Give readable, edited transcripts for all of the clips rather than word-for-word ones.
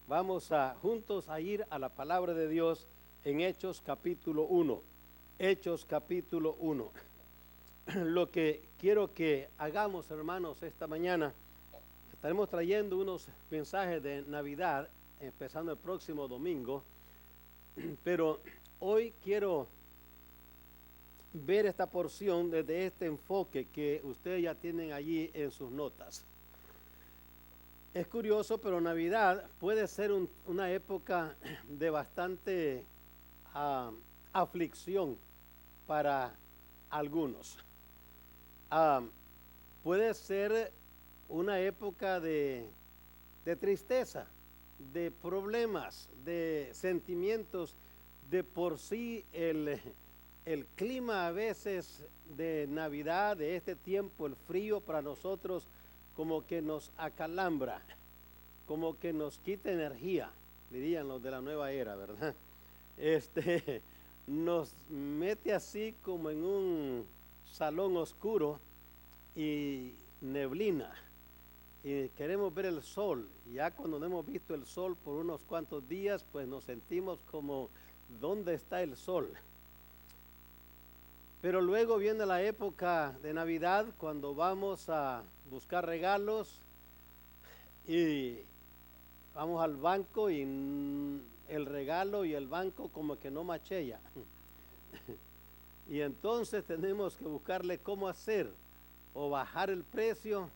Vamos juntos a ir a la palabra de Dios en Hechos capítulo 1. Hechos capítulo 1. Lo que quiero que hagamos, hermanos, esta mañana, estaremos trayendo unos mensajes de Navidad, empezando el próximo domingo, pero hoy quiero ver esta porción desde este enfoque que ustedes ya tienen allí en sus notas. Es curioso, pero Navidad puede ser una época de bastante aflicción para algunos. Puede ser una época de tristeza, de problemas, de sentimientos. De por sí el clima a veces de Navidad, de este tiempo, el frío para nosotros como que nos acalambra, como que nos quita energía, dirían los de la nueva era, ¿verdad? Nos mete así como en un salón oscuro y neblina, y queremos ver el sol. Ya cuando no hemos visto el sol por unos cuantos días, pues nos sentimos como, ¿dónde está el sol? Pero luego viene la época de Navidad, cuando vamos a buscar regalos y vamos al banco y el regalo y el banco como que no machea. Y entonces tenemos que buscarle cómo hacer, o bajar el precio,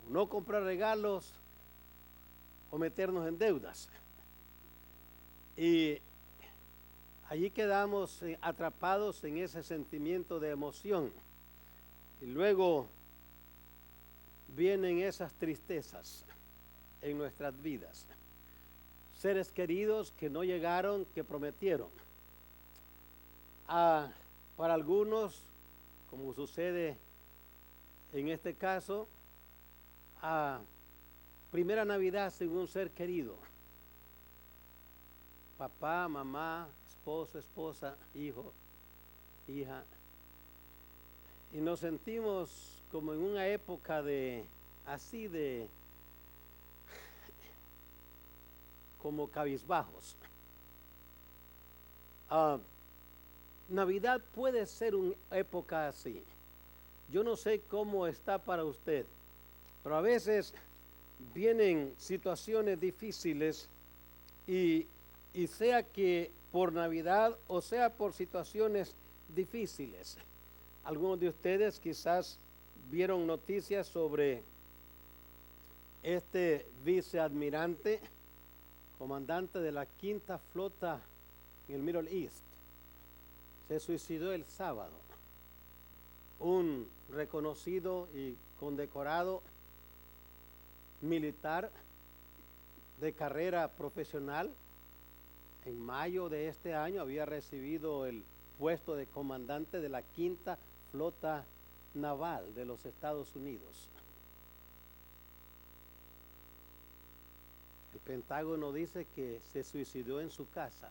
o no comprar regalos, o meternos en deudas. Y allí quedamos atrapados en ese sentimiento de emoción. Y luego vienen esas tristezas en nuestras vidas. Seres queridos que no llegaron, que prometieron. Para algunos, como sucede en este caso, primera Navidad sin un ser querido. Papá, mamá, esposo, esposa, hijo, hija. Y nos sentimos como en una época como cabizbajos. Navidad puede ser una época así. Yo no sé cómo está para usted, pero a veces vienen situaciones difíciles y sea que por Navidad o sea por situaciones difíciles. Algunos de ustedes quizás vieron noticias sobre este viceadmirante, comandante de la quinta flota en el Middle East. Se suicidó el sábado. Un reconocido y condecorado militar de carrera profesional, en mayo de este año había recibido el puesto de comandante de la quinta flota naval de los Estados Unidos. El Pentágono dice que se suicidó en su casa.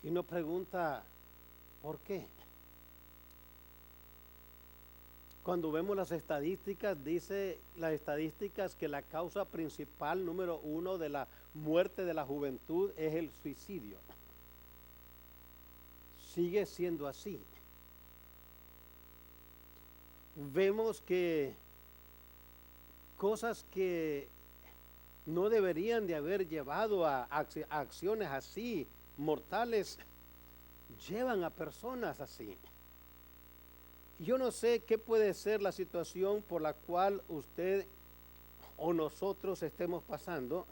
Y uno pregunta, ¿por qué? Cuando vemos las estadísticas, dice las estadísticas que la causa principal, número 1, de la muerte de la juventud es el suicidio. Sigue siendo así. Vemos que cosas que no deberían de haber llevado a acciones así mortales, llevan a personas así. Yo no sé qué puede ser la situación por la cual usted o nosotros estemos pasando,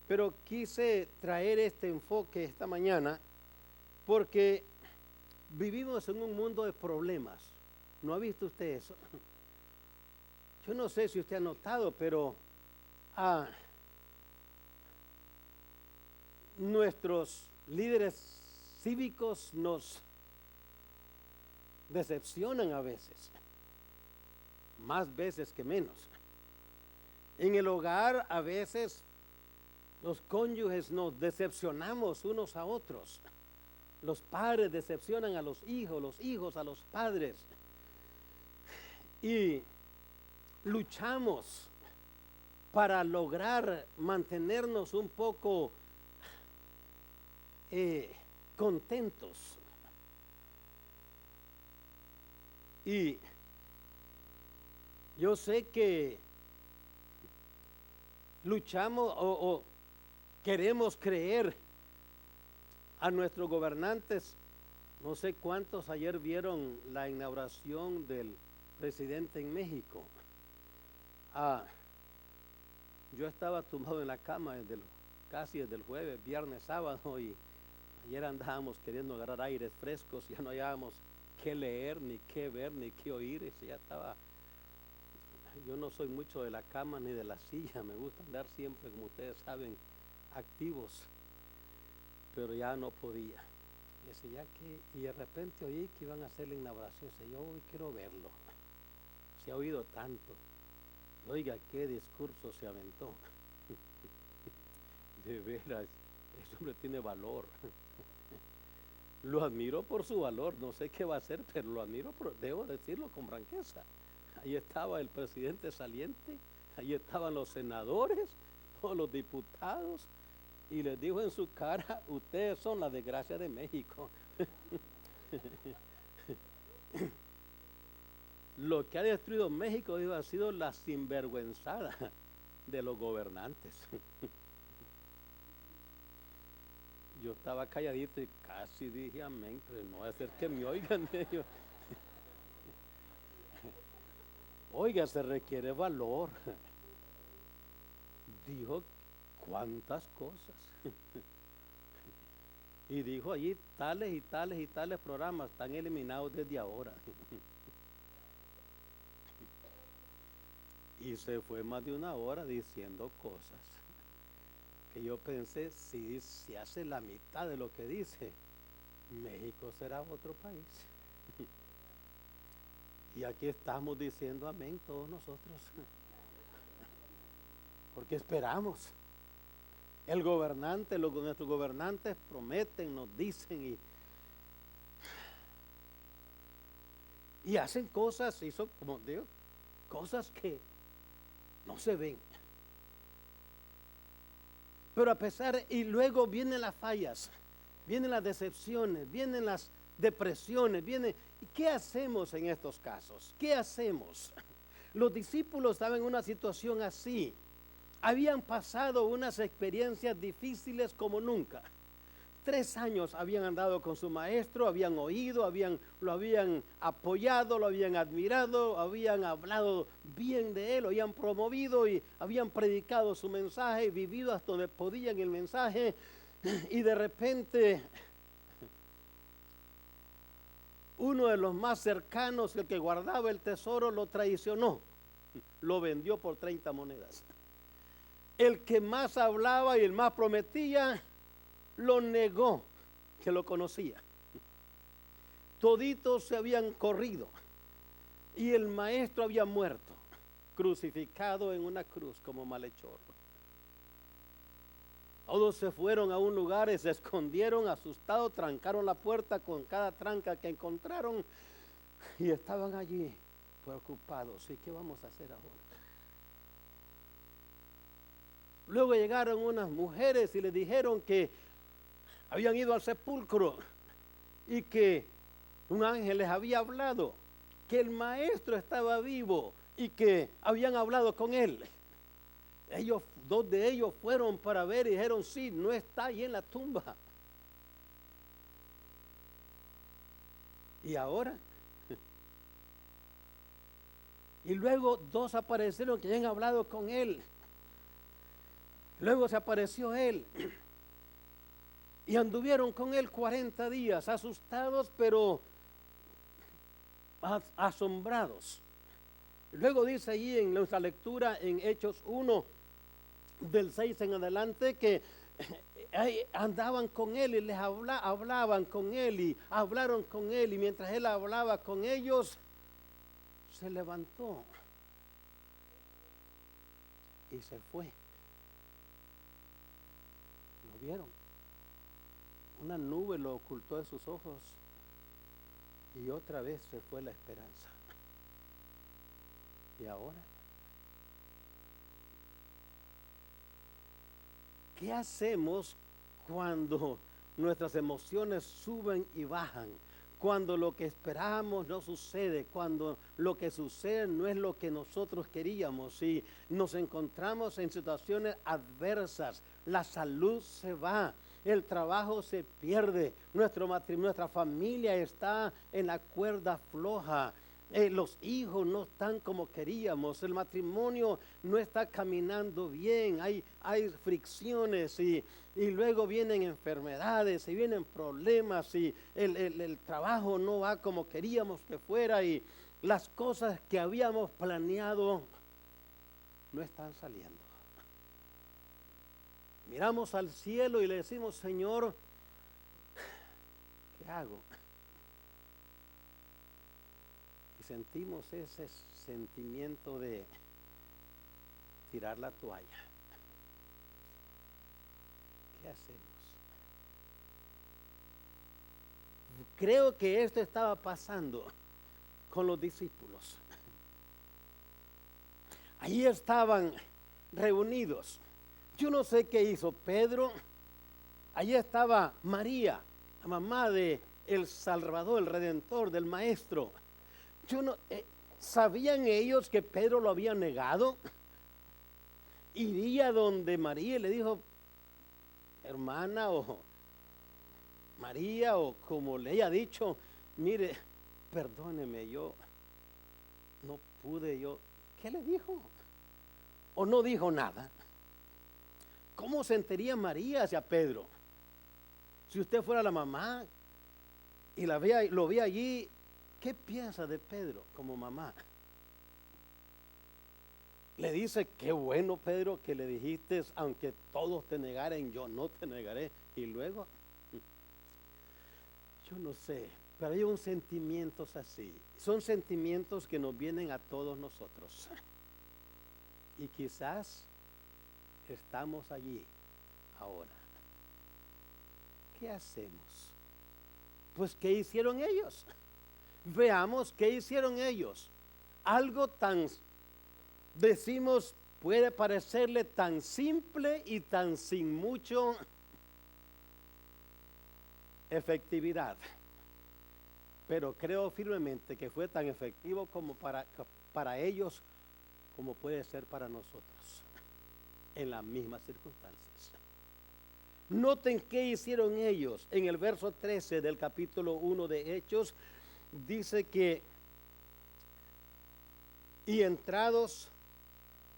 pero quise traer este enfoque esta mañana porque vivimos en un mundo de problemas. ¿No ha visto usted eso? Yo no sé si usted ha notado, pero nuestros líderes cívicos nos decepcionan a veces, más veces que menos. En el hogar a veces los cónyuges nos decepcionamos unos a otros. Los padres decepcionan a los hijos a los padres. Y luchamos para lograr mantenernos un poco contentos. Y yo sé que luchamos o queremos creer a nuestros gobernantes. No sé cuántos ayer vieron la inauguración del presidente en México. Yo estaba tumbado en la cama casi desde el jueves, viernes, sábado, y ayer andábamos queriendo agarrar aires frescos, ya no hallábamos qué leer, ni qué ver, ni qué oír, y ya estaba. Yo no soy mucho de la cama ni de la silla, me gusta andar siempre, como ustedes saben, activos, pero ya no podía. Y de repente oí que iban a hacer la inauguración. Yo hoy quiero verlo. Se ha oído tanto. Oiga, qué discurso se aventó. De veras, ese hombre tiene valor. Lo admiro por su valor. No sé qué va a hacer, pero lo admiro, debo decirlo con franqueza. Ahí estaba el presidente saliente, ahí estaban los senadores, todos los diputados, y les dijo en su cara: ustedes son la desgracia de México. Lo que ha destruido México ha sido la sinvergüenzada de los gobernantes. Yo estaba calladito y casi dije amén, pero no va a ser que me oigan ellos. Oiga, se requiere valor. Dijo cuántas cosas. Y dijo allí tales y tales y tales programas están eliminados desde ahora. Y se fue más de una hora diciendo cosas que yo pensé, si se hace la mitad de lo que dice, México será otro país. Y aquí estamos diciendo amén todos nosotros, porque esperamos. El gobernante, nuestros gobernantes prometen, nos dicen y hacen cosas, como digo, cosas que no se ven. Pero a pesar, y luego vienen las fallas, vienen las decepciones, vienen las depresiones, ¿y qué hacemos en estos casos? ¿Qué hacemos? Los discípulos estaban en una situación así. Habían pasado unas experiencias difíciles como nunca. 3 años habían andado con su maestro, habían oído, lo habían apoyado, lo habían admirado, habían hablado bien de él, lo habían promovido y habían predicado su mensaje, vivido hasta donde podían el mensaje, y de repente uno de los más cercanos, el que guardaba el tesoro, lo traicionó, lo vendió por 30 monedas. El que más hablaba y el más prometía, lo negó que lo conocía. Toditos se habían corrido y el maestro había muerto, crucificado en una cruz como malhechor. Todos se fueron a un lugar y se escondieron asustados, trancaron la puerta con cada tranca que encontraron y estaban allí preocupados. ¿Y qué vamos a hacer ahora? Luego llegaron unas mujeres y les dijeron que habían ido al sepulcro y que un ángel les había hablado, que el maestro estaba vivo y que habían hablado con él. 2 de ellos fueron para ver y dijeron: sí, no está ahí en la tumba. Y ahora, y luego 2 aparecieron que habían hablado con él. Luego se apareció él y anduvieron con él 40 días, asustados pero asombrados. Luego dice allí en nuestra lectura en Hechos 1, del 6 en adelante, que andaban con él y les hablaban con él y hablaron con él, y mientras él hablaba con ellos, se levantó y se fue. ¿Lo vieron? Una nube lo ocultó de sus ojos y otra vez se fue la esperanza. Y ahora ¿qué hacemos cuando nuestras emociones suben y bajan? Cuando lo que esperamos no sucede, cuando lo que sucede no es lo que nosotros queríamos y nos encontramos en situaciones adversas, la salud se va, el trabajo se pierde, nuestra familia está en la cuerda floja. Los hijos no están como queríamos, el matrimonio no está caminando bien, hay fricciones y luego vienen enfermedades y vienen problemas y el trabajo no va como queríamos que fuera y las cosas que habíamos planeado no están saliendo. Miramos al cielo y le decimos, Señor, ¿qué hago? Y sentimos ese sentimiento de tirar la toalla. ¿Qué hacemos? Creo que esto estaba pasando con los discípulos. Allí estaban reunidos. Yo no sé qué hizo Pedro. Allí estaba María, la mamá de el Salvador, el Redentor, del Maestro. ¿Sabían ellos que Pedro lo había negado? Iría donde María y le dijo, hermana o María o como le haya dicho, mire, perdóneme, yo no pude, ¿qué le dijo? ¿O no dijo nada? ¿Cómo sentiría María hacia Pedro? Si usted fuera la mamá y lo ve allí, ¿qué piensa de Pedro como mamá? Le dice, qué bueno, Pedro, que le dijiste, aunque todos te negaren, yo no te negaré. Y luego, yo no sé, pero hay un sentimientos así. Son sentimientos que nos vienen a todos nosotros. Y quizás estamos allí ahora. ¿Qué hacemos? Pues, ¿qué hicieron ellos? Veamos qué hicieron ellos. Algo tan, decimos, puede parecerle tan simple y tan sin mucho efectividad. Pero creo firmemente que fue tan efectivo como para ellos como puede ser para nosotros en las mismas circunstancias. Noten qué hicieron ellos. En el verso 13 del capítulo 1 de Hechos dice que y entrados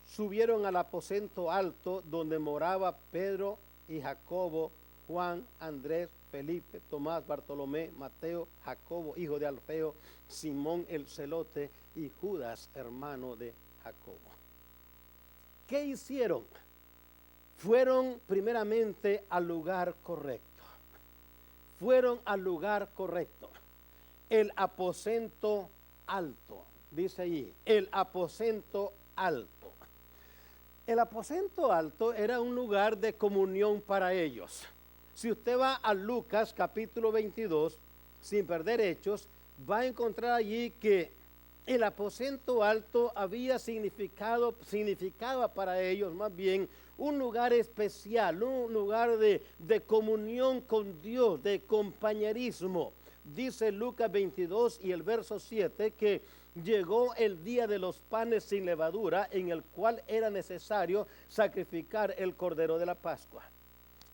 subieron al aposento alto donde moraba Pedro y Jacobo, Juan, Andrés, Felipe, Tomás, Bartolomé, Mateo, Jacobo, hijo de Alfeo, Simón el celote y Judas, hermano de Jacobo. ¿Qué hicieron? Fueron primeramente al lugar correcto. Fueron al lugar correcto. El aposento alto, dice allí, el aposento alto. El aposento alto era un lugar de comunión para ellos. Si usted va a Lucas capítulo 22, sin perder Hechos, va a encontrar allí que el aposento alto había significaba para ellos más bien un lugar especial, un lugar de comunión con Dios, de compañerismo. Dice Lucas 22 y el verso 7 que llegó el día de los panes sin levadura, en el cual era necesario sacrificar el cordero de la Pascua.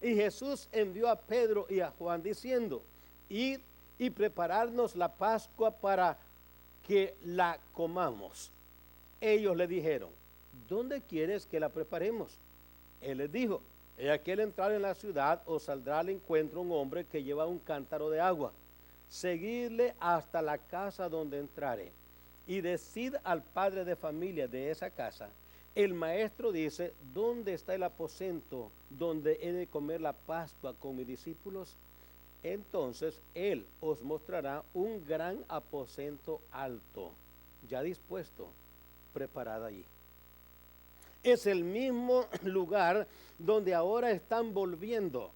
Y Jesús envió a Pedro y a Juan diciendo, id y prepararnos la Pascua para que la comamos. Ellos le dijeron, ¿dónde quieres que la preparemos? Él les dijo, he aquí al entrar en la ciudad os saldrá al encuentro un hombre que lleva un cántaro de agua. Seguidle hasta la casa donde entrare y decid al padre de familia de esa casa, el maestro dice, ¿dónde está el aposento donde he de comer la Pascua con mis discípulos? Entonces él os mostrará un gran aposento alto, ya dispuesto, preparado allí. Es el mismo lugar donde ahora están volviendo.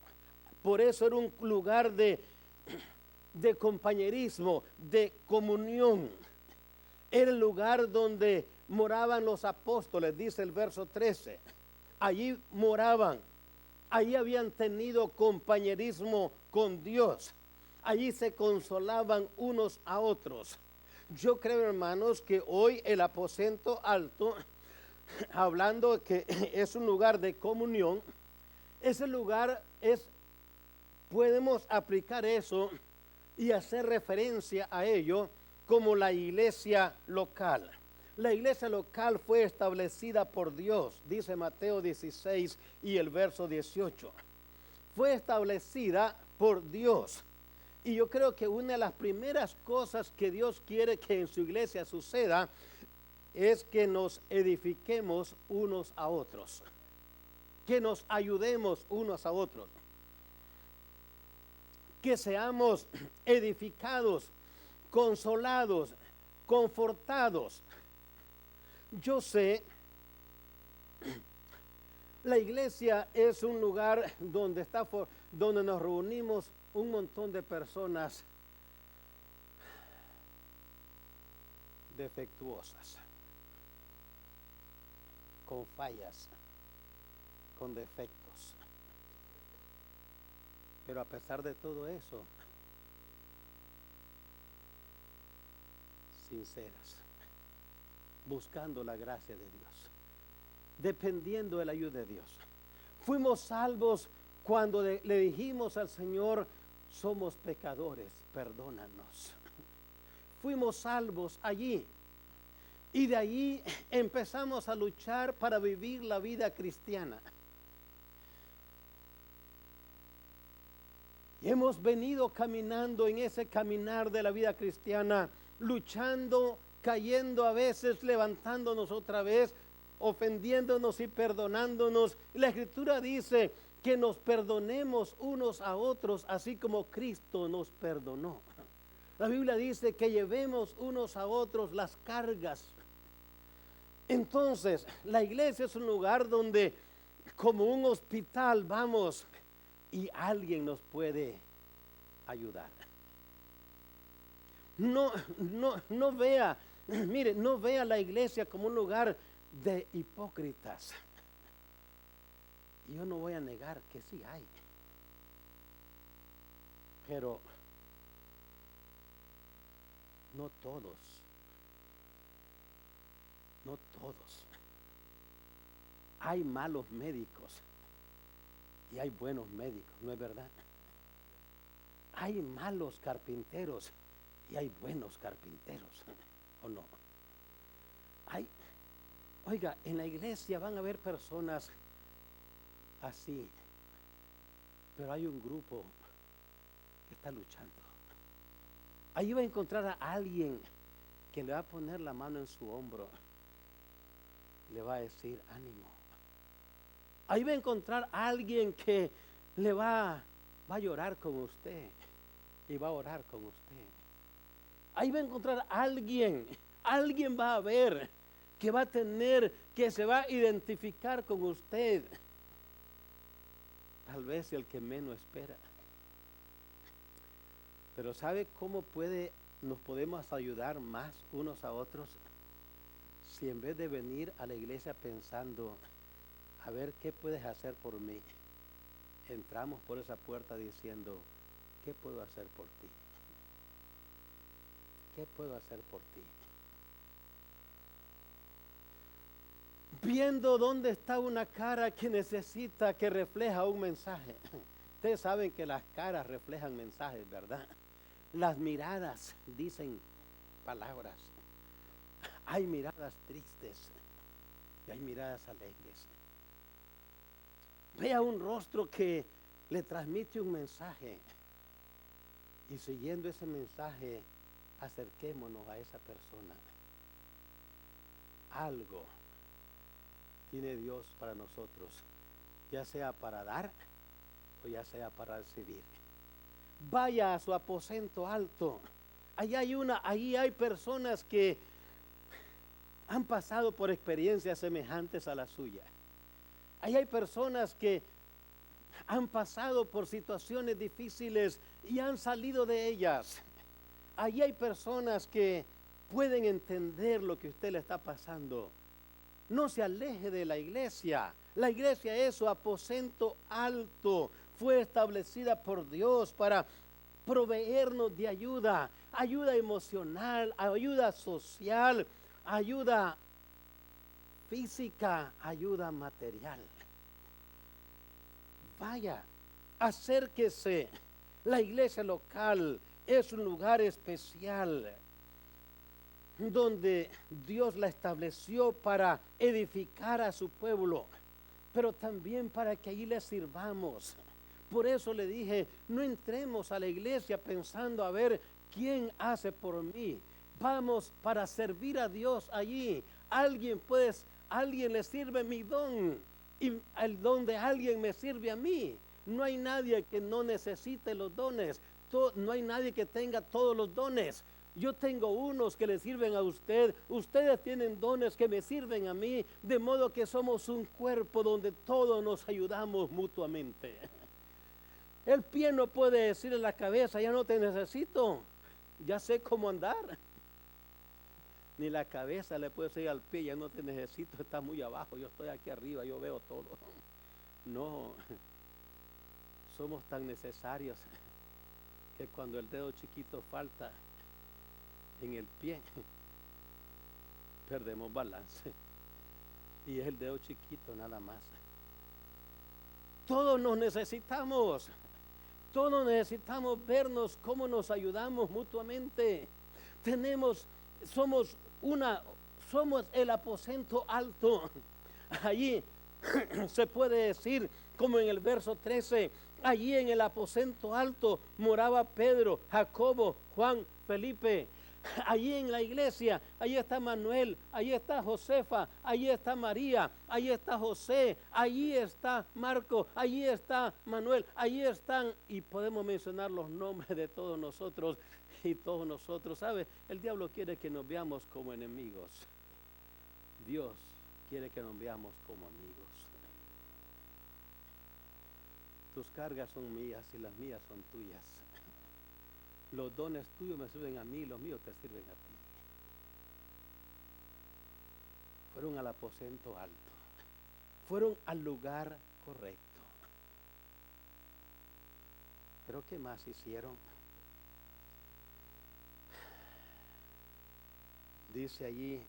Por eso era un lugar de compañerismo, de comunión. Era el lugar donde moraban los apóstoles, dice el verso 13. Allí moraban. Ahí habían tenido compañerismo con Dios. Allí se consolaban unos a otros. Yo creo, hermanos, que hoy el aposento alto, hablando que es un lugar de comunión, ese lugar podemos aplicar eso y hacer referencia a ello como la iglesia local. La iglesia local fue establecida por Dios, dice Mateo 16 y el verso 18. Fue establecida por Dios. Y yo creo que una de las primeras cosas que Dios quiere que en su iglesia suceda es que nos edifiquemos unos a otros, que nos ayudemos unos a otros, que seamos edificados, consolados, confortados. Yo sé, la iglesia es un lugar donde nos reunimos un montón de personas defectuosas, con fallas, con defectos. Pero a pesar de todo eso, sinceras, buscando la gracia de Dios, dependiendo de la ayuda de Dios. Fuimos salvos cuando le dijimos al Señor: somos pecadores, perdónanos. Fuimos salvos allí. Y de ahí empezamos a luchar para vivir la vida cristiana. Y hemos venido caminando en ese caminar de la vida cristiana, luchando, cayendo a veces, levantándonos otra vez, ofendiéndonos y perdonándonos. La Escritura dice que nos perdonemos unos a otros, así como Cristo nos perdonó. La Biblia dice que llevemos unos a otros las cargas. Entonces, la iglesia es un lugar donde, como un hospital, vamos y alguien nos puede ayudar. No vea, mire, no vea la iglesia como un lugar de hipócritas. Yo no voy a negar que sí hay, pero no todos. No todos. Hay malos médicos y hay buenos médicos, ¿no es verdad? Hay malos carpinteros y hay buenos carpinteros, ¿o no? Oiga, en la iglesia van a haber personas así, pero hay un grupo que está luchando. Ahí va a encontrar a alguien que le va a poner la mano en su hombro, le va a decir: ánimo. Ahí va a encontrar a alguien que le va a llorar con usted y va a orar con usted. Ahí va a encontrar a alguien va a ver que va a tener, que se va a identificar con usted. Tal vez el que menos espera. Pero ¿sabe cómo nos podemos ayudar más unos a otros? Si en vez de venir a la iglesia pensando: a ver, ¿qué puedes hacer por mí?, entramos por esa puerta diciendo: ¿qué puedo hacer por ti? ¿Qué puedo hacer por ti? Viendo dónde está una cara que necesita, que refleja un mensaje. Ustedes saben que las caras reflejan mensajes, ¿verdad? Las miradas dicen palabras. Hay miradas tristes y hay miradas alegres. Vea un rostro que le transmite un mensaje y siguiendo ese mensaje acerquémonos a esa persona. Algo tiene Dios para nosotros, ya sea para dar o ya sea para recibir. Vaya a su aposento alto. Ahí hay personas que han pasado por experiencias semejantes a la suya. Ahí hay personas que han pasado por situaciones difíciles y han salido de ellas. Ahí hay personas que pueden entender lo que usted le está pasando no se aleje de la iglesia. La iglesia es su aposento alto. Fue establecida por Dios para proveernos de ayuda, ayuda emocional, ayuda social, ayuda física, ayuda material. Vaya, acérquese. La iglesia local es un lugar especial donde Dios la estableció para edificar a su pueblo, pero también para que allí le sirvamos. Por eso le dije, no entremos a la iglesia pensando a ver quién hace por mí. Vamos para servir a Dios allí. Alguien le sirve mi don y el don de alguien me sirve a mí. No hay nadie que no necesite los dones. No hay nadie que tenga todos los dones. Yo tengo unos que le sirven a usted. Ustedes tienen dones que me sirven a mí. De modo que somos un cuerpo donde todos nos ayudamos mutuamente. El pie no puede decirle a la cabeza, ya no te necesito, ya sé cómo andar. Ni la cabeza le puede decir al pie, ya no te necesito, está muy abajo, yo estoy aquí arriba, yo veo todo. No, somos tan necesarios que cuando el dedo chiquito falta en el pie, perdemos balance. Y es el dedo chiquito nada más. Todos nos necesitamos. Todos necesitamos vernos cómo nos ayudamos mutuamente. Somos el aposento alto. Allí se puede decir, como en el verso 13, allí en el aposento alto moraba Pedro, Jacobo, Juan, Felipe. Allí en la iglesia, allí está Manuel, allí está Josefa, allí está María, allí está José, allí está Marco, allí está Manuel, allí están, y podemos mencionar los nombres de todos nosotros, y todos nosotros, ¿sabe? El diablo quiere que nos veamos como enemigos. Dios quiere que nos veamos como amigos. Tus cargas son mías y las mías son tuyas. Los dones tuyos me sirven a mí, los míos te sirven a ti. Fueron al aposento alto. Fueron al lugar correcto. Pero ¿qué más hicieron? Dice allí,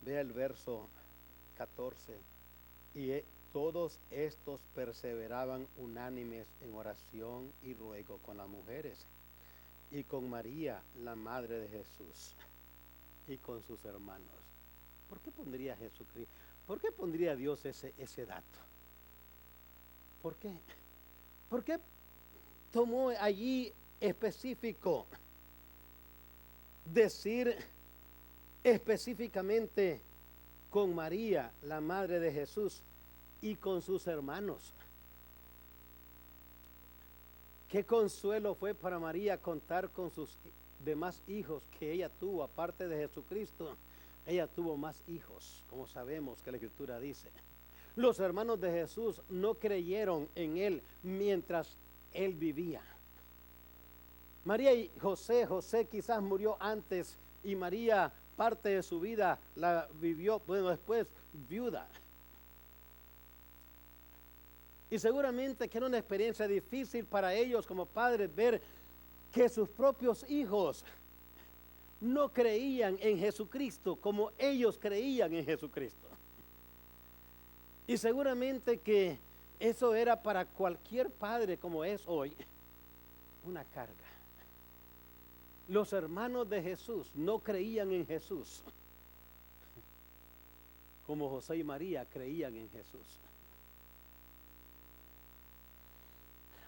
vea el verso 14, y todos estos perseveraban unánimes en oración y ruego con las mujeres y con María, la madre de Jesús, y con sus hermanos. ¿Por qué pondría Jesucristo? ¿Por qué pondría Dios ese dato? ¿Por qué? ¿Por qué tomó allí específico decir específicamente con María, la madre de Jesús, y con sus hermanos? Qué consuelo fue para María contar con sus demás hijos que ella tuvo, aparte de Jesucristo. Ella tuvo más hijos, como sabemos que la Escritura dice. Los hermanos de Jesús no creyeron en él mientras él vivía. María y José quizás murió antes, y María parte de su vida la vivió, bueno, después viuda. Y seguramente que era una experiencia difícil para ellos como padres ver que sus propios hijos no creían en Jesucristo como ellos creían en Jesucristo. Y seguramente que eso era para cualquier padre como es hoy una carga. Los hermanos de Jesús no creían en Jesús como José y María creían en Jesús.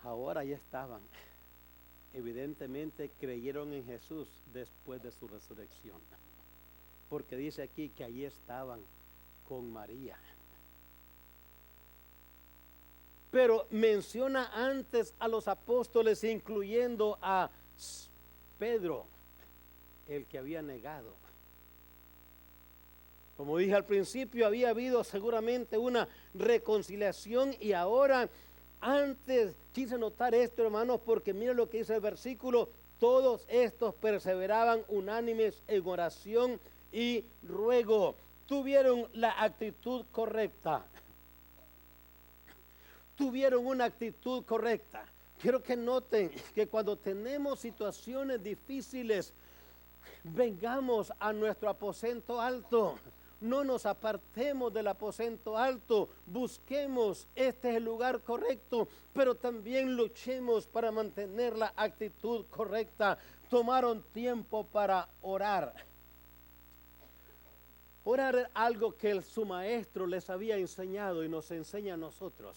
Ahora ya estaban, evidentemente creyeron en Jesús después de su resurrección, porque dice aquí que allí estaban con María. Pero menciona antes a los apóstoles, incluyendo a Pedro, el que había negado. Como dije al principio, había habido seguramente una reconciliación, y ahora, antes quise notar esto, hermanos, porque mira lo que dice el versículo: todos estos perseveraban unánimes en oración y ruego. Tuvieron la actitud correcta. Tuvieron una actitud correcta. Quiero que noten que cuando tenemos situaciones difíciles, vengamos a nuestro aposento alto. No nos apartemos del aposento alto. Busquemos, este es el lugar correcto, pero también luchemos para mantener la actitud correcta. Tomaron tiempo para orar. Orar es algo que su maestro les había enseñado y nos enseña a nosotros.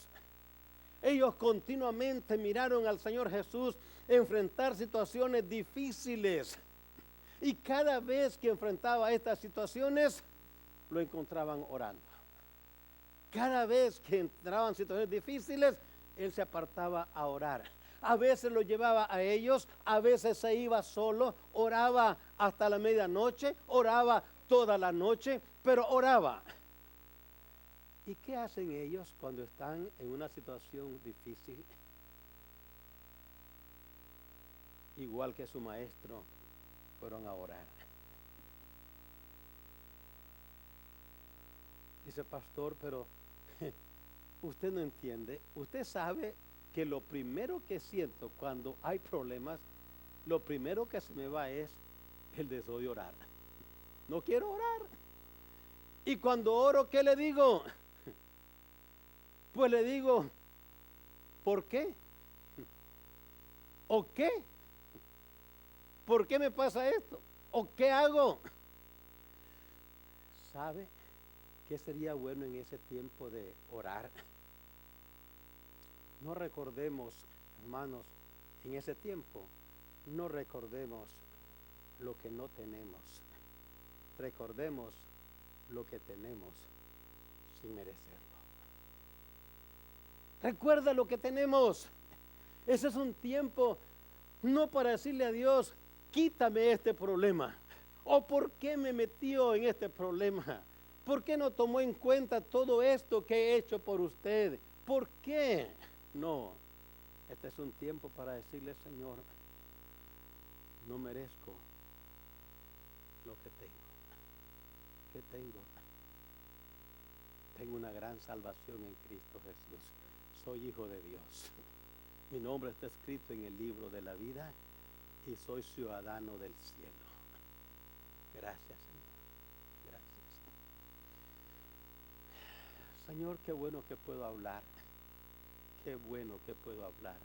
Ellos continuamente miraron al Señor Jesús enfrentar situaciones difíciles. Y cada vez que enfrentaba estas situaciones, lo encontraban orando. Cada vez que entraban situaciones difíciles, Él se apartaba a orar. A veces lo llevaba a ellos, a veces se iba solo, oraba hasta la medianoche, oraba toda la noche, pero oraba. ¿Y qué hacen ellos cuando están en una situación difícil? Igual que su maestro, fueron a orar. Dice, pastor, pero usted no entiende. Usted sabe que lo primero que siento cuando hay problemas, lo primero que se me va es el deseo de orar. No quiero orar. Y cuando oro, ¿qué le digo? Pues le digo, ¿por qué? ¿O qué? ¿Por qué me pasa esto? ¿O qué hago? ¿Sabe qué sería bueno en ese tiempo de orar? No recordemos, hermanos, en ese tiempo, no recordemos lo que no tenemos. Recordemos lo que tenemos sin merecerlo. Recuerda lo que tenemos. Ese es un tiempo no para decirle a Dios, quítame este problema. ¿O por qué me metió en este problema? ¿Por qué no tomó en cuenta todo esto que he hecho por usted? ¿Por qué? No, este es un tiempo para decirle, Señor, no merezco lo que tengo. ¿Qué tengo? Tengo una gran salvación en Cristo Jesús. Soy hijo de Dios. Mi nombre está escrito en el libro de la vida y soy ciudadano del cielo. Gracias, Señor. Gracias. Señor, qué bueno que puedo hablar. Qué bueno que puedo hablar.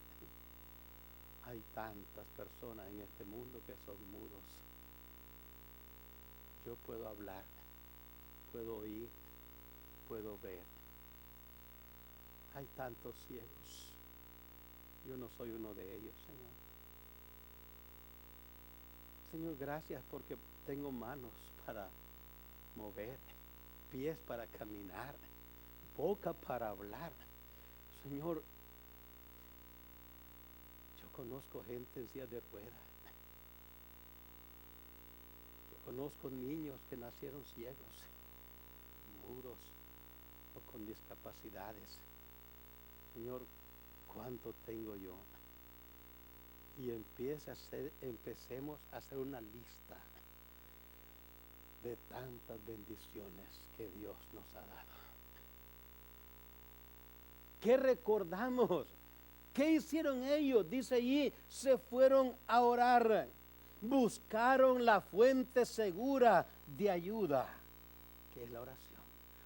Hay tantas personas en este mundo que son mudos. Yo puedo hablar, puedo oír, puedo ver. Hay tantos ciegos. Yo no soy uno de ellos, Señor. Señor, gracias porque tengo manos para mover, pies para caminar, boca para hablar. Señor, yo conozco gente en silla de ruedas. Yo conozco niños que nacieron ciegos, mudos o con discapacidades. Señor, ¿cuánto tengo yo? Y empecemos a hacer una lista de tantas bendiciones que Dios nos ha dado. ¿Qué recordamos? ¿Qué hicieron ellos? Dice allí, se fueron a orar. Buscaron la fuente segura de ayuda, que es la oración.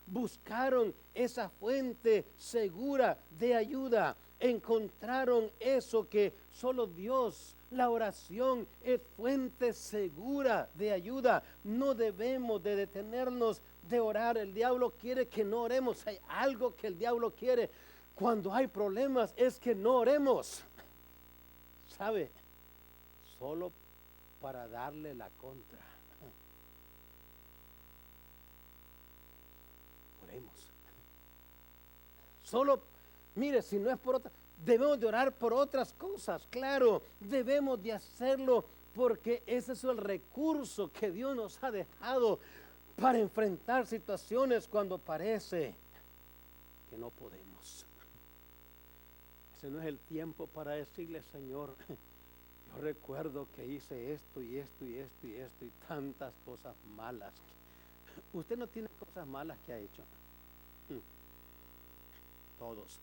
Buscaron esa fuente segura de ayuda. Encontraron eso que solo Dios, la oración es fuente segura de ayuda. No debemos de detenernos de orar. El diablo quiere que no oremos. Hay algo que el diablo quiere cuando hay problemas, es que no oremos. ¿Sabe? Solo para darle la contra. Oremos. Solo, mire, si no es por otra, debemos de orar por otras cosas, claro, debemos de hacerlo porque ese es el recurso que Dios nos ha dejado para enfrentar situaciones cuando parece que no podemos. Ese no es el tiempo para decirle, Señor, yo recuerdo que hice esto y esto y esto y esto y tantas cosas malas Usted no tiene cosas malas que ha hecho. Todos.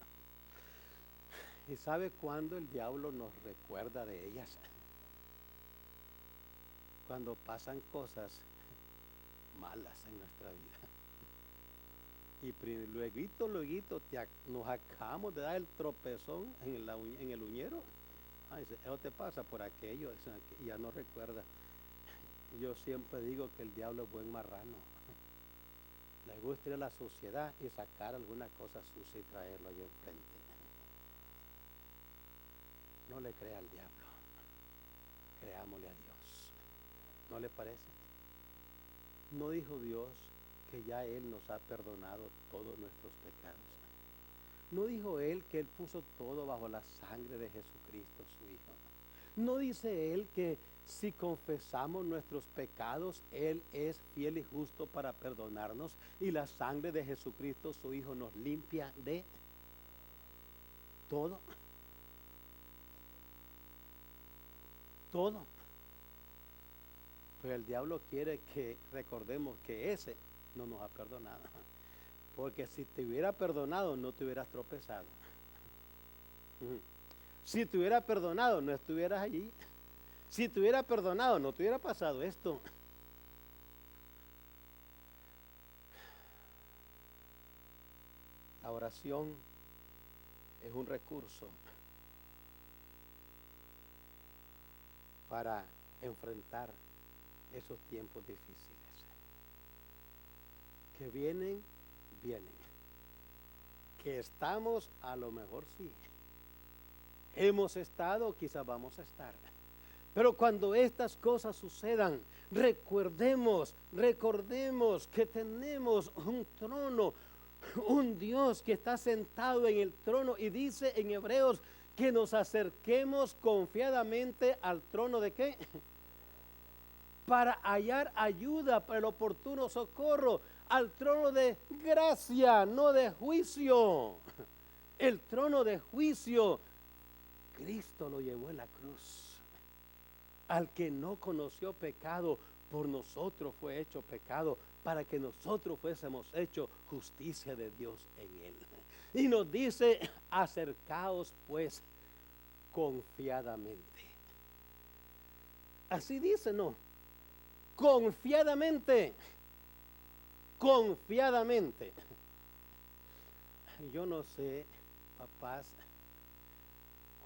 ¿Y sabe cuándo el diablo nos recuerda de ellas? Cuando pasan cosas malas en nuestra vida. Y luego nos acabamos de dar el tropezón en el uñero. Dice, eso te pasa por aquello, y ya no recuerda. Yo siempre digo que el diablo es buen marrano. Le gusta ir a la sociedad y sacar alguna cosa sucia y traerlo ahí enfrente. No le crea al diablo, creámosle a Dios. ¿No le parece? ¿No dijo Dios que ya Él nos ha perdonado todos nuestros pecados? ¿No dijo Él que Él puso todo bajo la sangre de Jesucristo, su Hijo? ¿No dice Él que si confesamos nuestros pecados, Él es fiel y justo para perdonarnos, y la sangre de Jesucristo, su Hijo, nos limpia de todo? Todo. Pero el diablo quiere que recordemos que ese no nos ha perdonado. Porque si te hubiera perdonado, no te hubieras tropezado. Si te hubiera perdonado, no estuvieras allí. Si te hubiera perdonado, no te hubiera pasado esto. La oración es un recurso para enfrentar esos tiempos difíciles. Que vienen. Que estamos, a lo mejor sí. Hemos estado, quizás vamos a estar. Pero cuando estas cosas sucedan, recordemos que tenemos un trono, un Dios que está sentado en el trono, y dice en Hebreos que nos acerquemos confiadamente al trono ¿de qué? Para hallar ayuda para el oportuno socorro, al trono de gracia, no de juicio. El trono de juicio, Cristo lo llevó en la cruz. Al que no conoció pecado, por nosotros fue hecho pecado, para que nosotros fuésemos hecho justicia de Dios en él. Y nos dice, acercaos pues confiadamente. Así dice, ¿no? Confiadamente. Yo no sé, papás,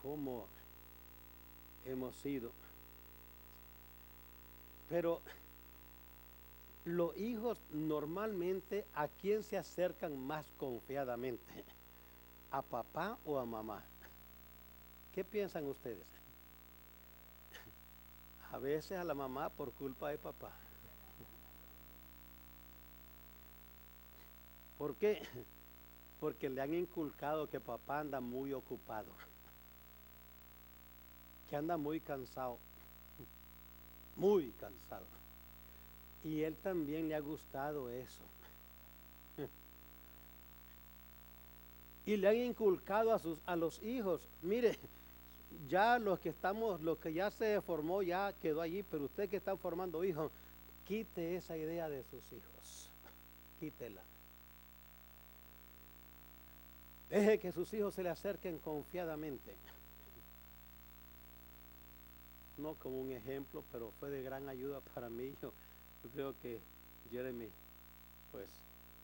cómo hemos sido, pero los hijos normalmente, ¿a quién se acercan más confiadamente? ¿A papá o a mamá? ¿Qué piensan ustedes? A veces a la mamá por culpa de papá. ¿Por qué? Porque le han inculcado que papá anda muy ocupado, que anda muy cansado, y él también le ha gustado eso. Y le han inculcado a los hijos, mire, ya los que ya se formó, ya quedó allí, pero usted que está formando hijos, quite esa idea de sus hijos, quítela. Deje que sus hijos se le acerquen confiadamente. No como un ejemplo, pero fue de gran ayuda para mí. Yo creo que Jeremy, pues,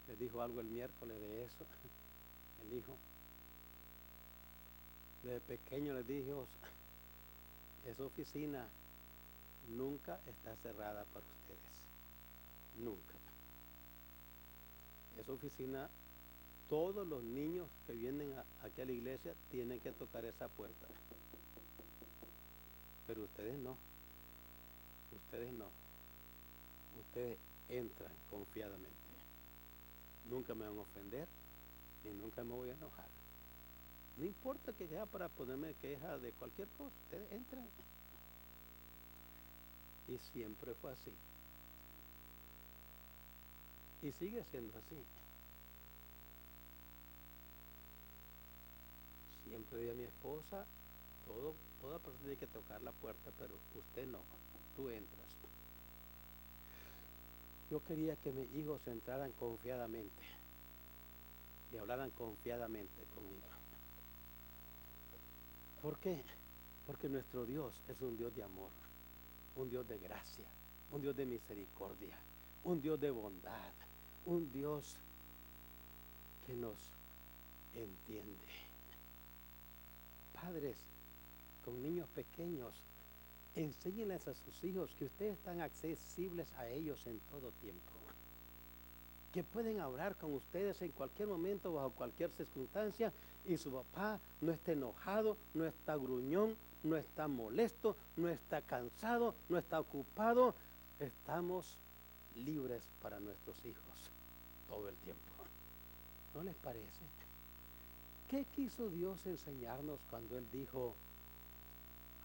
le dijo algo el miércoles de eso. El hijo. Desde pequeño les dije, esa oficina nunca está cerrada para ustedes. Nunca. Esa oficina, todos los niños que vienen aquí a la iglesia tienen que tocar esa puerta. Pero ustedes no. Ustedes entran confiadamente. Nunca me van a ofender, ni nunca me voy a enojar. No importa que sea para ponerme queja de cualquier cosa, ustedes entran. Y siempre fue así. Y sigue siendo así. Siempre digo a mi esposa, toda persona tiene que tocar la puerta, pero usted no, tú entras. Yo quería que mis hijos entraran confiadamente y hablaran confiadamente conmigo. ¿Por qué? Porque nuestro Dios es un Dios de amor, un Dios de gracia, un Dios de misericordia, un Dios de bondad, un Dios que nos entiende. Padres con niños pequeños, enséñenles a sus hijos que ustedes están accesibles a ellos en todo tiempo, que pueden hablar con ustedes en cualquier momento, bajo cualquier circunstancia, y su papá no está enojado, no está gruñón, no está molesto, no está cansado, no está ocupado. Estamos libres para nuestros hijos todo el tiempo. ¿No les parece? ¿Qué quiso Dios enseñarnos cuando Él dijo: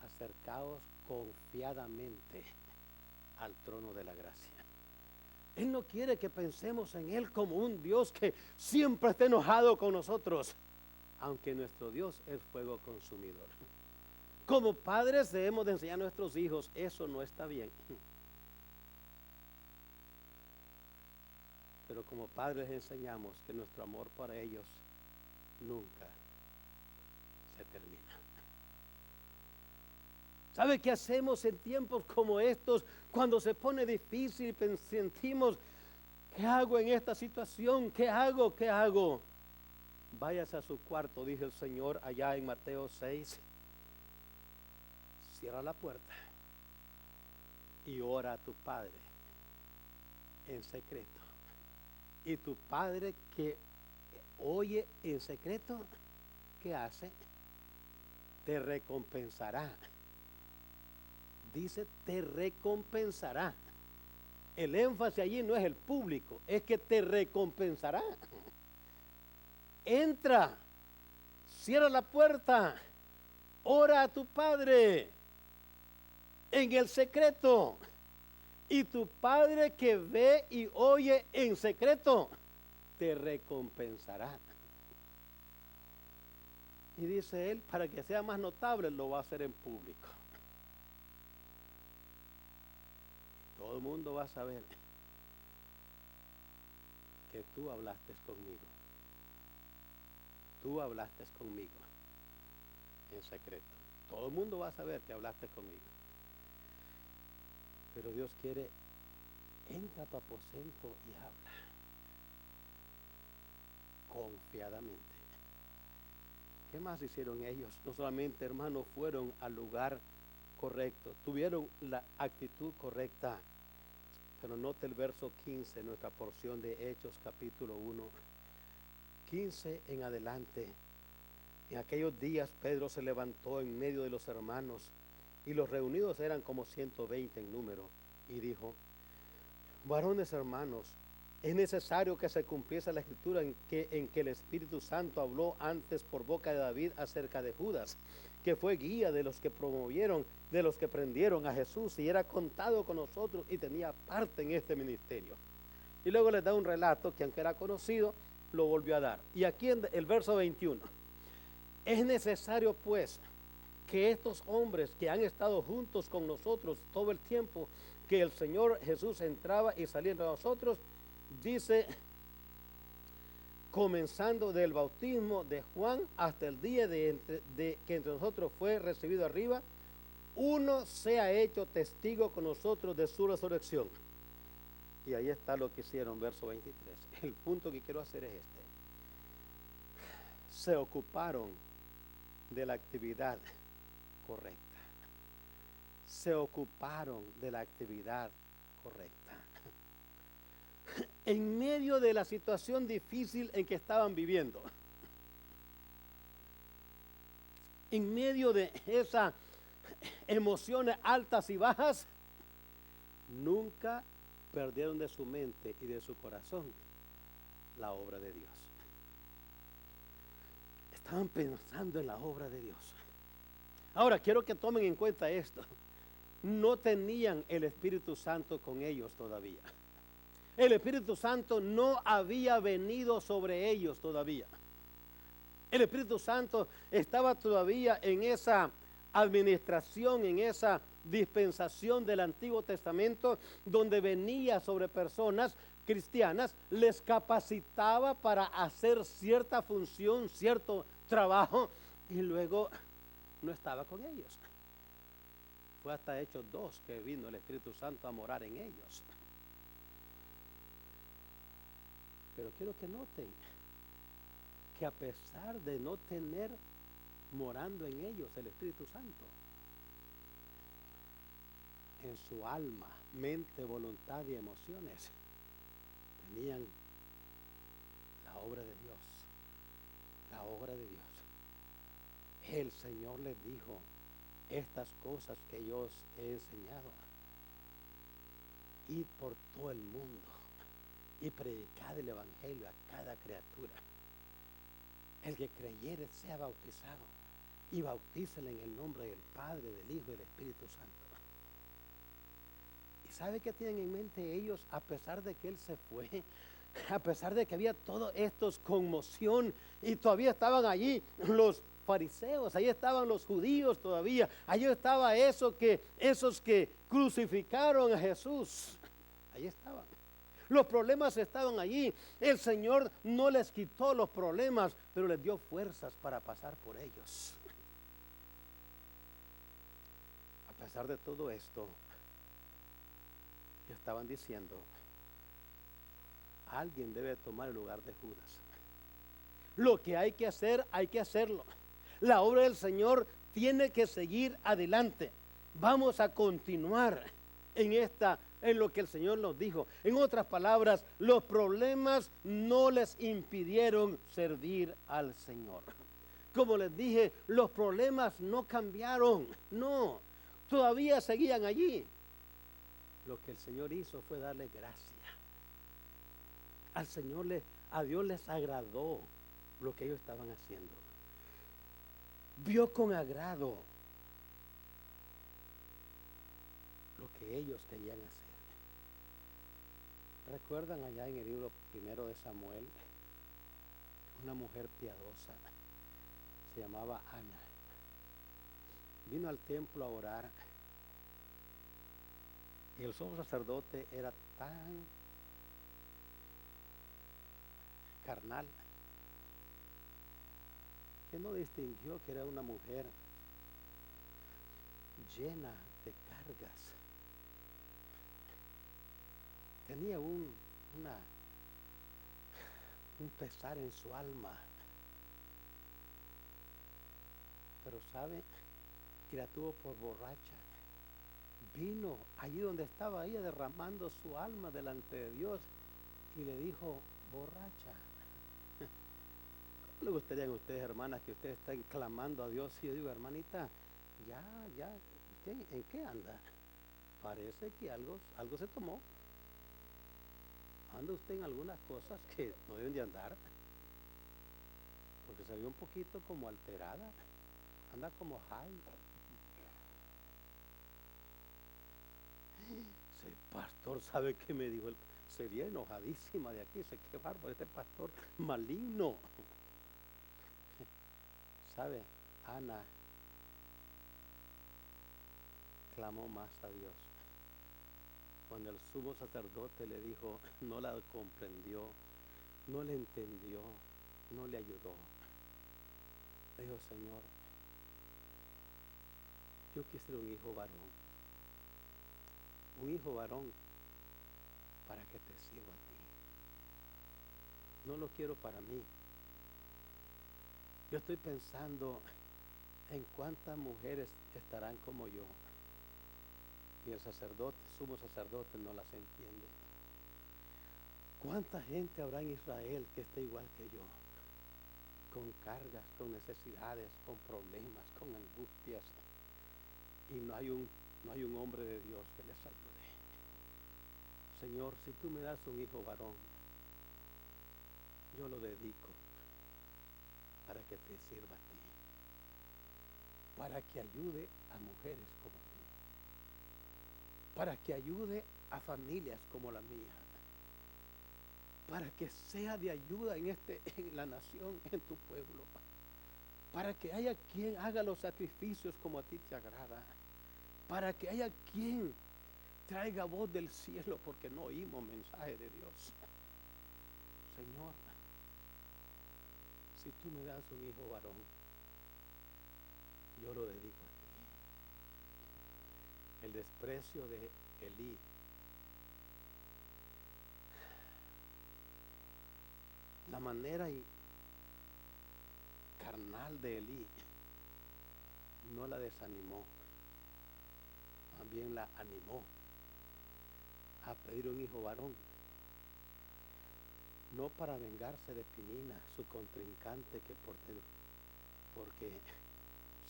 acercaos confiadamente al trono de la gracia? Él no quiere que pensemos en Él como un Dios que siempre está enojado con nosotros, aunque nuestro Dios es fuego consumidor. Como padres debemos de enseñar a nuestros hijos: eso no está bien. Pero como padres les enseñamos que nuestro amor para ellos nunca se termina. ¿Sabe qué hacemos en tiempos como estos? Cuando se pone difícil y sentimos: ¿qué hago en esta situación? ¿Qué hago? ¿Qué hago? Váyase a su cuarto, dice el Señor allá en Mateo 6. Cierra la puerta y ora a tu Padre en secreto. Y tu Padre que oye en secreto, ¿qué hace? Te recompensará. Dice, te recompensará. El énfasis allí no es el público, es que te recompensará. Entra, cierra la puerta, ora a tu Padre en el secreto, y tu Padre que ve y oye en secreto te recompensará. Y dice Él, para que sea más notable, lo va a hacer en público. Todo el mundo va a saber que tú hablaste conmigo. Tú hablaste conmigo en secreto. Todo el mundo va a saber que hablaste conmigo. Pero Dios quiere: entra a tu aposento y habla confiadamente. ¿Qué más hicieron ellos? No solamente, hermanos, fueron al lugar correcto, tuvieron la actitud correcta. Pero note el verso 15, nuestra porción de Hechos capítulo 1. 15 en adelante. En aquellos días Pedro se levantó en medio de los hermanos, y los reunidos eran como 120 en número, y dijo: varones hermanos, es necesario que se cumpliese la escritura en que el Espíritu Santo habló antes por boca de David acerca de Judas, que fue guía de los que promovieron, de los que prendieron a Jesús, y era contado con nosotros y tenía parte en este ministerio. Y luego les da un relato que, aunque era conocido, lo volvió a dar. Y aquí en el verso 21, es necesario pues que estos hombres que han estado juntos con nosotros todo el tiempo que el Señor Jesús entraba y salía entre nosotros, dice, comenzando del bautismo de Juan hasta el día de que entre nosotros fue recibido arriba, uno sea hecho testigo con nosotros de su resurrección. Y ahí está lo que hicieron, verso 23. El punto que quiero hacer es este: se ocuparon de la actividad correcta. Se ocuparon de la actividad correcta. En medio de la situación difícil en que estaban viviendo, en medio de esas emociones altas y bajas, nunca perdieron de su mente y de su corazón la obra de Dios. Estaban pensando en la obra de Dios. Ahora quiero que tomen en cuenta esto: no tenían el Espíritu Santo con ellos todavía. El Espíritu Santo no había venido sobre ellos todavía. El Espíritu Santo estaba todavía en esa administración, en esa dispensación del Antiguo Testamento, donde venía sobre personas cristianas, les capacitaba para hacer cierta función, cierto trabajo, y luego no estaba con ellos. Fue hasta Hechos 2 que vino el Espíritu Santo a morar en ellos. Pero quiero que noten que a pesar de no tener morando en ellos el Espíritu Santo, en su alma, mente, voluntad y emociones, tenían la obra de Dios. La obra de Dios. El Señor les dijo: estas cosas que yo os he enseñado, id por todo el mundo y predicad el evangelio a cada criatura. El que creyere sea bautizado, y bautícele en el nombre del Padre, del Hijo y del Espíritu Santo. ¿Y sabe qué tienen en mente ellos? A pesar de que Él se fue, a pesar de que había todo esto conmoción, y todavía estaban allí los fariseos, ahí estaban los judíos todavía, allí estaba esos que crucificaron a Jesús, ahí estaban. Los problemas estaban allí. El Señor no les quitó los problemas, pero les dio fuerzas para pasar por ellos. A pesar de todo esto, estaban diciendo: alguien debe tomar el lugar de Judas. Lo que hay que hacer, hay que hacerlo. La obra del Señor tiene que seguir adelante. Vamos a continuar en lo que el Señor nos dijo. En otras palabras, los problemas no les impidieron servir al Señor. Como les dije, los problemas no cambiaron, no, todavía seguían allí. Lo que el Señor hizo fue darle gracia. A Dios les agradó lo que ellos estaban haciendo. Vio con agrado lo que ellos querían hacer. ¿Recuerdan allá en el libro primero de Samuel? Una mujer piadosa, se llamaba Ana. Vino al templo a orar, y el sumo sacerdote era tan carnal que no distinguió que era una mujer llena de cargas. Tenía un pesar en su alma. Pero sabe, y la tuvo por borracha. Vino allí donde estaba ella derramando su alma delante de Dios y le dijo: borracha. ¿Cómo le gustaría a ustedes, hermanas, que ustedes estén clamando a Dios? Y yo digo: hermanita, ya, ¿en qué anda? Parece que algo se tomó. Anda usted en algunas cosas que no deben de andar, porque se ve un poquito como alterada, anda como high. Ese pastor, ¿sabe qué me dijo? Sería enojadísima de aquí. Dice: qué bárbaro, este pastor maligno. ¿Sabe? Ana clamó más a Dios. Cuando el sumo sacerdote le dijo, no la comprendió, no le entendió, no le ayudó. Le dijo: Señor, yo quisiera un hijo varón. Un hijo varón para que te sirva a ti. No lo quiero para mí. Yo estoy pensando en cuántas mujeres estarán como yo. Y el sacerdote, sumo sacerdote, no las entiende. ¿Cuánta gente habrá en Israel que esté igual que yo? Con cargas, con necesidades, con problemas, con angustias. Y no hay un hombre de Dios que les ayude. Señor, si tú me das un hijo varón, yo lo dedico para que te sirva a ti, para que ayude a mujeres como mí, para que ayude a familias como la mía, para que sea de ayuda en la nación, en tu pueblo, para que haya quien haga los sacrificios como a ti te agrada. para que haya quien traiga voz del cielo, porque no oímos mensaje de Dios. Señor, si tú me das un hijo varón, yo lo dedico a ti. El desprecio de Elí, la manera carnal de Elí no la desanimó, también la animó a pedir un hijo varón, no para vengarse de Penina, su contrincante, porque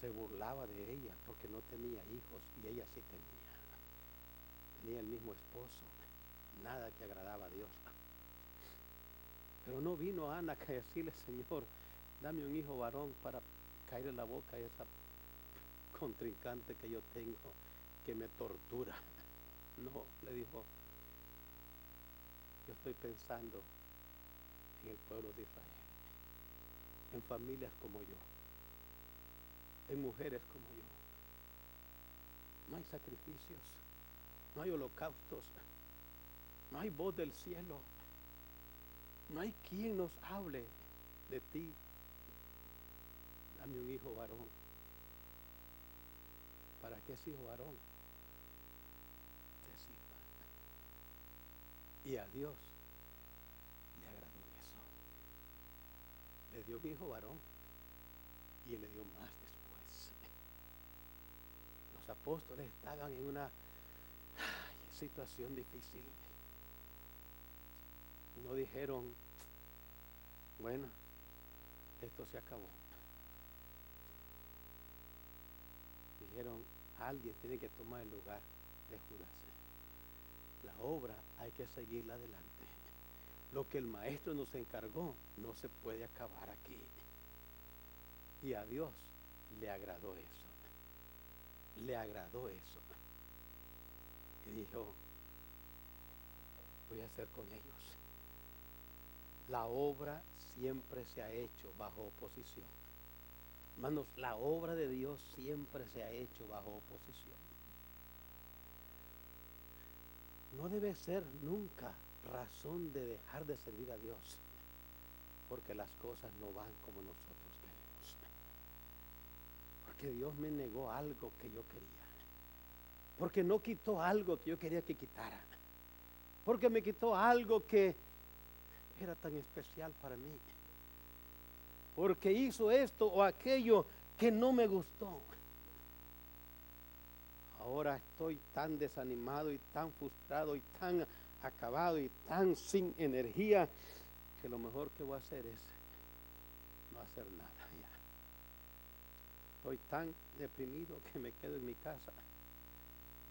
se burlaba de ella, porque no tenía hijos y ella sí tenía el mismo esposo, nada que agradaba a Dios. Pero no vino Ana a decirle: Señor, dame un hijo varón para caer en la boca de esa contrincante que yo tengo, que me tortura. No, le dijo: yo estoy pensando en el pueblo de Israel, en familias como yo, en mujeres como yo. No hay sacrificios, no hay holocaustos, no hay voz del cielo, no hay quien nos hable de ti. Dame un hijo varón, para que ese hijo varón te sirva. Y a Dios le agradó eso. Le dio un hijo varón y le dio más después. Los apóstoles estaban en una situación difícil. No dijeron: bueno, esto se acabó. Dijeron: alguien tiene que tomar el lugar de Judas. La obra hay que seguirla adelante. Lo que el maestro nos encargó no se puede acabar aquí. Y a Dios le agradó eso. Le agradó eso. Y dijo: voy a hacer con ellos. La obra siempre se ha hecho bajo oposición. Hermanos, la obra de Dios siempre se ha hecho bajo oposición. No debe ser nunca razón de dejar de servir a Dios, porque las cosas no van como nosotros queremos. Porque Dios me negó algo que yo quería. Porque no quitó algo que yo quería que quitara. Porque me quitó algo que era tan especial para mí. Porque hizo esto o aquello que no me gustó. Ahora estoy tan desanimado y tan frustrado y tan acabado y tan sin energía, que lo mejor que voy a hacer es no hacer nada ya. Estoy tan deprimido que me quedo en mi casa.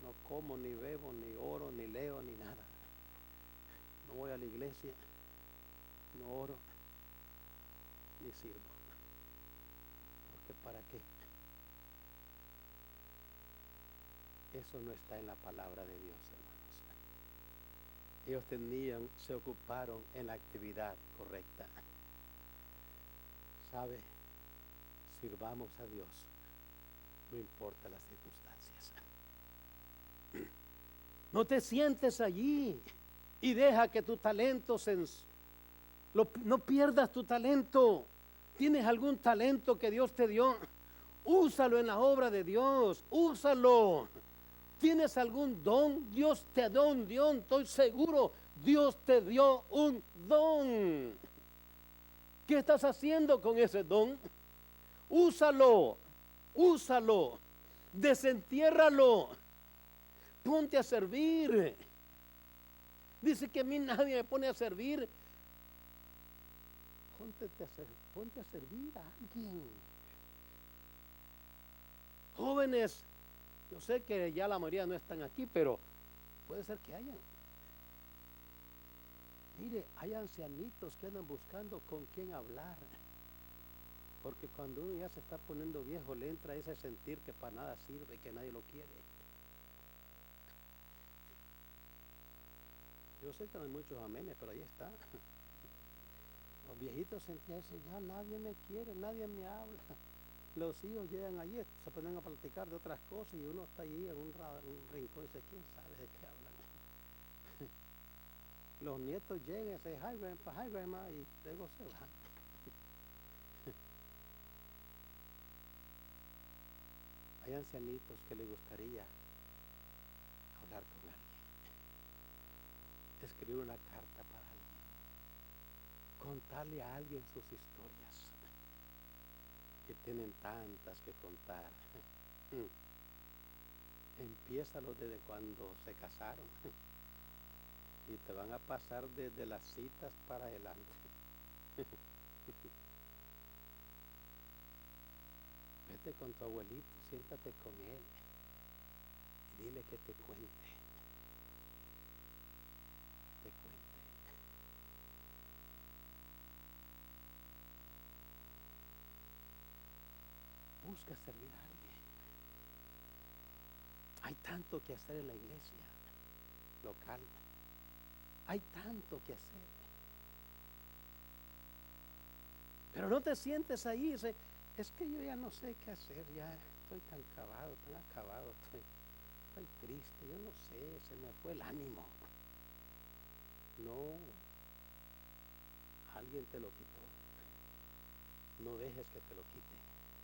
No como, ni bebo, ni oro, ni leo, ni nada. No voy a la iglesia, no oro, ni sirvo. Porque ¿para qué? Eso no está en la palabra de Dios, hermanos. Ellos se ocuparon en la actividad correcta. ¿Sabe? Sirvamos a Dios, no importa las circunstancias. No te sientes allí y deja que tu talento no pierdas tu talento. ¿Tienes algún talento que Dios te dio? Úsalo en la obra de Dios, úsalo. ¿Tienes algún don? Dios te dio un don, estoy seguro. Dios te dio un don. ¿Qué estás haciendo con ese don? Úsalo, úsalo, desentiérralo, ponte a servir. Dice que a mí nadie me pone a servir. Ponte a servir a alguien. Jóvenes, yo sé que ya la mayoría no están aquí, pero puede ser que hayan. Mire, hay ancianitos que andan buscando con quién hablar. Porque cuando uno ya se está poniendo viejo, le entra ese sentir que para nada sirve, que nadie lo quiere. Yo sé que no hay muchos amenes, pero ahí está. Los viejitos sentían eso: ya nadie me quiere, nadie me habla. Los hijos llegan allí, se ponen a platicar de otras cosas y uno está allí en un rincón y dice, ¿quién sabe de qué hablan? Los nietos llegan y dicen, hi grandpa, hi grandma, y luego se van. Hay ancianitos que les gustaría hablar con alguien, escribir una carta para alguien, contarle a alguien sus historias, que tienen tantas que contar. Empiézalo desde cuando se casaron y te van a pasar desde las citas para adelante. Vete con tu abuelito, siéntate con él y dile que te cuente. Que te cuente. Busca servir a alguien. Hay tanto que hacer en la iglesia local. Hay tanto que hacer. Pero no te sientes ahí. Es que yo ya no sé qué hacer. Ya estoy tan acabado. Estoy triste. Yo no sé. Se me fue el ánimo. No. Alguien te lo quitó. No dejes que te lo quite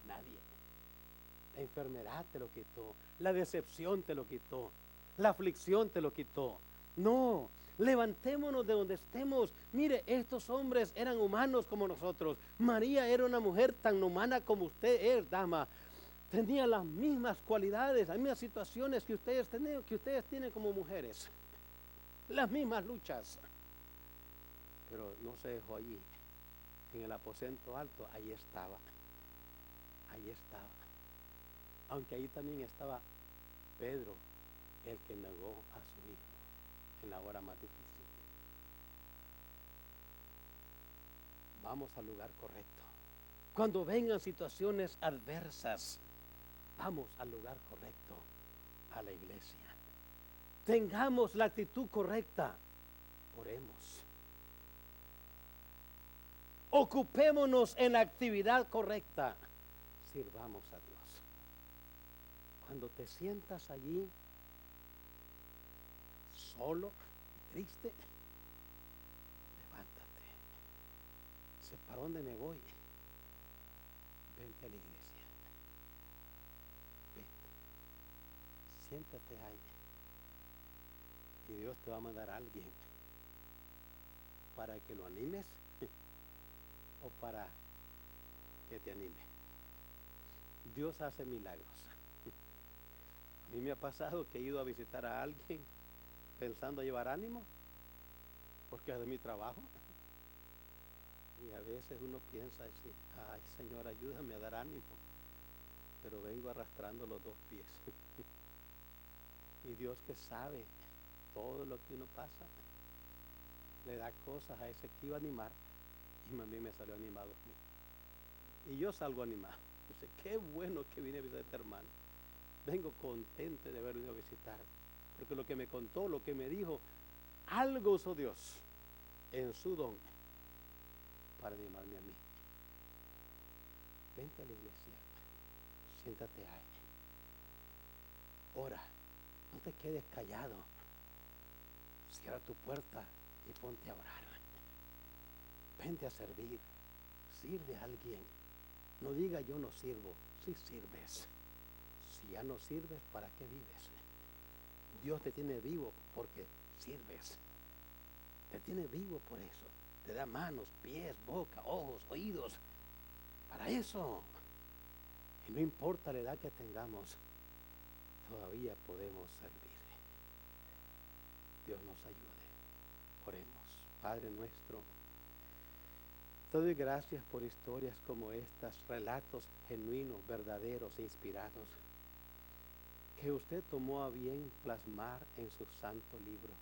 nadie. La enfermedad te lo quitó. La decepción te lo quitó. La aflicción te lo quitó. No, levantémonos de donde estemos. Mire, estos hombres eran humanos como nosotros. María era una mujer tan humana como usted es, dama. Tenía las mismas cualidades, las mismas situaciones que ustedes tienen como mujeres. Las mismas luchas. Pero no se dejó allí. En el aposento alto, ahí estaba. Ahí estaba. Aunque ahí también estaba Pedro, el que negó a su hijo en la hora más difícil. Vamos al lugar correcto. Cuando vengan situaciones adversas, vamos al lugar correcto, a la iglesia. Tengamos la actitud correcta. Oremos. Ocupémonos en la actividad correcta. Sirvamos a Dios. Cuando te sientas allí solo y triste, levántate. Dice, ¿para dónde me voy? Vente a la iglesia. Vente. Siéntate ahí. Y Dios te va a mandar a alguien para que lo animes o para que te anime. Dios hace milagros. A mí me ha pasado que he ido a visitar a alguien pensando llevar ánimo, porque es de mi trabajo. Y a veces uno piensa así, ay Señor, ayúdame a dar ánimo, pero vengo arrastrando los dos pies. Y Dios, que sabe todo lo que uno pasa, le da cosas a ese que iba a animar, y a mí me salió animado a mí. Y yo salgo animado. Dice, qué bueno que vine a visitar a este hermano. Vengo contento de haber venido a visitar, porque lo que me contó, lo que me dijo, algo usó Dios en su don para animarme a mí. Vente a la iglesia, siéntate ahí, ora, no te quedes callado, cierra tu puerta y ponte a orar. Vente a servir, sirve a alguien. No diga yo no sirvo, si sirves. Si ya no sirves, ¿para qué vives? Dios te tiene vivo porque sirves. Te tiene vivo por eso. Te da manos, pies, boca, ojos, oídos. Para eso. Y no importa la edad que tengamos, todavía podemos servir. Dios nos ayude. Oremos. Padre nuestro, te doy gracias por historias como estas, relatos genuinos, verdaderos e inspirados, que usted tomó a bien plasmar en su santo libro.